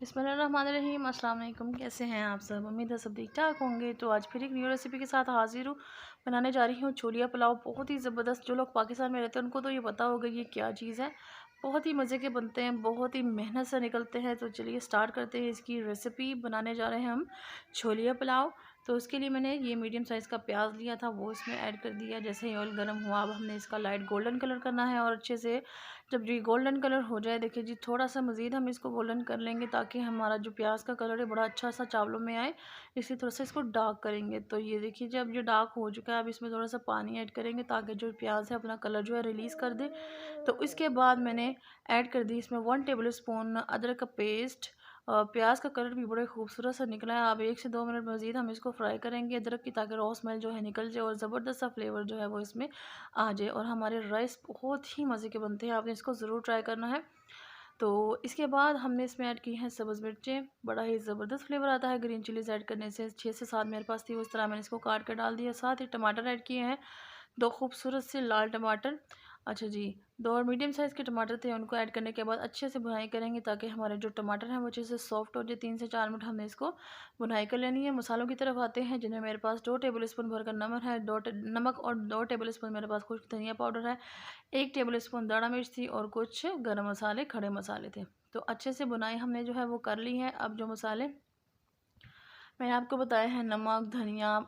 बिस्मिल्लाहिर्रहमानिर्रहीम। अस्सलाम वालेकुम। कैसे हैं आप सब? उम्मीद है सब ठीक ठाक होंगे। तो आज फिर एक न्यू रेसिपी के साथ हाजिर हूँ। बनाने जा रही हूँ छोलिया पुलाव। बहुत ही ज़बरदस्त। जो लोग पाकिस्तान में रहते हैं उनको तो ये पता होगा ये क्या चीज़ है। बहुत ही मज़े के बनते हैं, बहुत ही मेहनत से निकलते हैं। तो चलिए स्टार्ट करते हैं इसकी रेसिपी। बनाने जा रहे हैं हम छोलिया पुलाव। तो उसके लिए मैंने ये मीडियम साइज़ का प्याज लिया था, वो इसमें ऐड कर दिया। जैसे ही ऑयल गर्म हुआ, अब हमने इसका लाइट गोल्डन कलर करना है और अच्छे से जब ये गोल्डन कलर हो जाए, देखिए जी थोड़ा सा मज़ीद हम इसको गोल्डन कर लेंगे ताकि हमारा जो प्याज का कलर है बड़ा अच्छा सा चावलों में आए। इसलिए थोड़ा सा इसको डार्क करेंगे। तो ये देखिए जब ये डार्क हो चुका है, अब इसमें थोड़ा सा पानी ऐड करेंगे ताकि जो प्याज है अपना कलर जो है रिलीज़ कर दे। तो इसके बाद मैंने ऐड कर दी इसमें 1 टेबल स्पून अदरक का पेस्ट। प्याज का कलर भी बड़े खूबसूरत सा निकला है। अब 1 से 2 मिनट मज़ीद हम इसको फ्राई करेंगे अदरक की, ताकि रॉ स्मेल जो है निकल जाए और ज़बरदस्त सा फ्लेवर जो है वो इसमें आ जाए। और हमारे राइस बहुत ही मज़े के बनते हैं, आपने इसको ज़रूर ट्राई करना है। तो इसके बाद हमने इसमें ऐड की हैं सब्ज़ मिर्चें। बड़ा ही ज़बरदस्त फ्लेवर आता है ग्रीन चिलीज़ ऐड करने से। 6 से 7 मेरे पास थी, उस तरह मैंने इसको काट कर डाल दिया। साथ ही टमाटर ऐड किए हैं, 2 खूबसूरत से लाल टमाटर। अच्छा जी, 2 और मीडियम साइज़ के टमाटर थे, उनको ऐड करने के बाद अच्छे से भुनाई करेंगे ताकि हमारे जो टमाटर हैं वो अच्छे से सॉफ्ट हो जाए। 3 से 4 मिनट हमने इसको भुनाई कर लेनी है। मसालों की तरफ आते हैं, जिनमें मेरे पास 2 टेबल स्पून भरकर नमक है, 2 नमक और 2 टेबल स्पून मेरे पास खुश्क धनिया पाउडर है, 1 टेबल स्पून दाढ़ा मिर्च थी और कुछ गरम मसाले, खड़े मसाले थे। तो अच्छे से बुनाई हमने जो है वो कर ली है। अब जो मसाले मैंने आपको बताया है, नमक,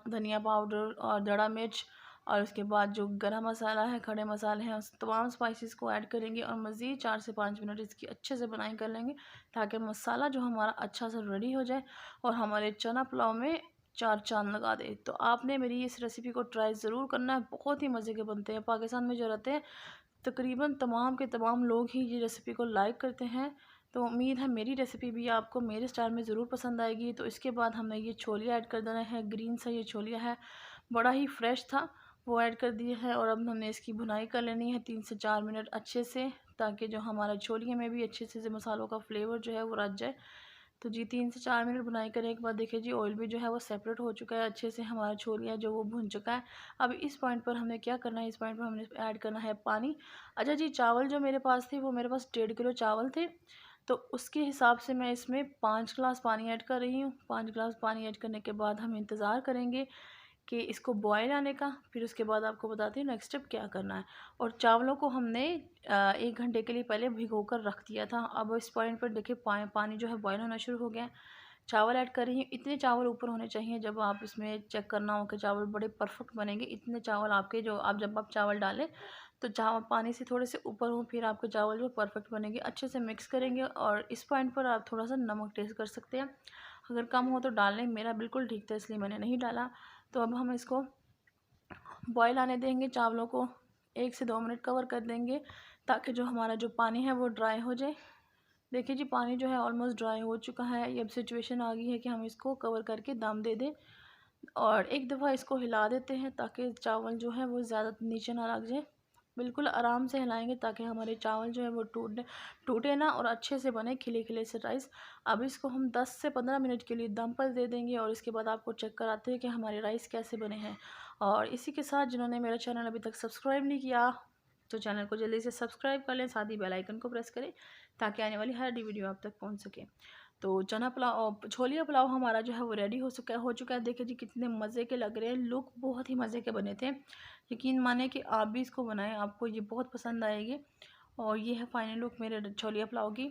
धनिया पाउडर और दाढ़ा मिर्च, और उसके बाद जो गरम मसाला है, खड़े मसाले हैं, उस तमाम स्पाइसेस को ऐड करेंगे और मज़ीद 4 से 5 मिनट इसकी अच्छे से बुनाई कर लेंगे ताकि मसाला जो हमारा अच्छा से रेडी हो जाए और हमारे चना पुलाव में 4 चाँद लगा दे। तो आपने मेरी इस रेसिपी को ट्राई ज़रूर करना है, बहुत ही मज़े के बनते हैं। पाकिस्तान में जो रहते हैं तकरीबन तमाम के तमाम लोग ही ये रेसिपी को लाइक करते हैं। तो उम्मीद है मेरी रेसिपी भी आपको मेरे स्टाइल में ज़रूर पसंद आएगी। तो इसके बाद हमें ये छोलिया ऐड कर देना है। ग्रीन सा ये छोलिया है, बड़ा ही फ्रेश था, वो ऐड कर दिया है। और अब हमने इसकी भुनाई कर लेनी है 3 से 4 मिनट अच्छे से, ताकि जो हमारा छोलिया में भी अच्छे से मसालों का फ्लेवर जो है वो रच जाए। तो जी 3 से 4 मिनट बुनाई करने के बाद देखिए जी ऑयल भी जो है वो सेपरेट हो चुका है, अच्छे से हमारा छोलिया जो वो भुन चुका है। अब इस पॉइंट पर हमने क्या करना है, इस पॉइंट पर हमने ऐड करना है पानी। अच्छा जी, चावल जो मेरे पास थे वो मेरे पास 1.5 किलो चावल थे, तो उसके हिसाब से मैं इसमें 5 गिलास पानी ऐड कर रही हूँ। 5 गिलास पानी ऐड करने के बाद हम इंतज़ार करेंगे कि इसको बॉयल आने का। फिर उसके बाद आपको बताती हूँ नेक्स्ट स्टेप क्या करना है। और चावलों को हमने 1 घंटे के लिए पहले भिगो कर रख दिया था। अब इस पॉइंट पर देखिए पानी जो है बॉयल होना शुरू हो गया है। चावल ऐड कर रही हूँ। इतने चावल ऊपर होने चाहिए, जब आप इसमें चेक करना हो कि चावल बड़े परफेक्ट बनेंगे। इतने चावल आपके जो आप जब आप चावल डालें तो चावल पानी से थोड़े से ऊपर हो, फिर आपके चावल जो परफेक्ट बनेंगे। अच्छे से मिक्स करेंगे और इस पॉइंट पर आप थोड़ा सा नमक टेस्ट कर सकते हैं, अगर कम हो तो डाल लें। मेरा बिल्कुल ठीक था इसलिए मैंने नहीं डाला। तो अब हम इसको बॉयल आने देंगे, चावलों को 1 से 2 मिनट कवर कर देंगे ताकि जो हमारा जो पानी है वो ड्राई हो जाए। देखिए जी पानी जो है ऑलमोस्ट ड्राई हो चुका है। ये अब सिचुएशन आ गई है कि हम इसको कवर करके दम दे दें और एक दफ़ा इसको हिला देते हैं ताकि चावल जो है वो ज़्यादा नीचे ना लग जाए। बिल्कुल आराम से हिलाएंगे ताकि हमारे चावल जो है वो टूटे ना और अच्छे से बने खिले खिले से राइस। अब इसको हम 10 से 15 मिनट के लिए दम पर दे देंगे और इसके बाद आपको चेक कराते हैं कि हमारे राइस कैसे बने हैं। और इसी के साथ जिन्होंने मेरा चैनल अभी तक सब्सक्राइब नहीं किया तो चैनल को जल्दी से सब्सक्राइब कर लें, साथ ही बेल आइकन को प्रेस करें ताकि आने वाली हर नई वीडियो आप तक पहुंच सके। तो चना पुलाव छोलिया पुलाव हमारा जो है वो रेडी हो चुका है। देखिए जी कितने मज़े के लग रहे हैं, लुक बहुत ही मज़े के बने थे। यकीन माने कि आप भी इसको बनाएं, आपको ये बहुत पसंद आएगी। और ये है फाइनल लुक मेरे छोलिया पुलाव की।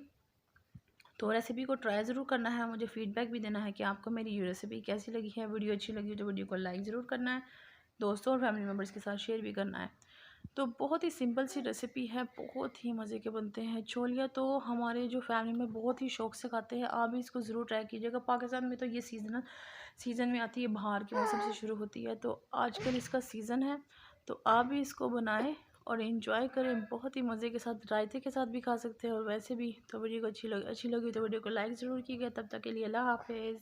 तो रेसिपी को ट्राई ज़रूर करना है, मुझे फ़ीडबैक भी देना है कि आपको मेरी ये रेसिपी कैसी लगी है। वीडियो अच्छी लगी तो वीडियो को लाइक ज़रूर करना है, दोस्तों और फैमिली मेम्बर्स के साथ शेयर भी करना है। तो बहुत ही सिंपल सी रेसिपी है, बहुत ही मज़े के बनते हैं। छोलिया तो हमारे जो फैमिली में बहुत ही शौक़ से खाते हैं, आप भी इसको ज़रूर ट्राई कीजिएगा। पाकिस्तान में तो ये सीज़न में आती है, बाहर के मौसम से शुरू होती है, तो आजकल इसका सीज़न है। तो आप भी इसको बनाएं और इन्जॉय करें, बहुत ही मज़े के साथ। रायते के साथ भी खा सकते हैं और वैसे भी। तो वीडियो को अच्छी लगी तो वीडियो को लाइक ज़रूर कीजिएगा। तब तक के लिए अल्लाह हाफ़िज़।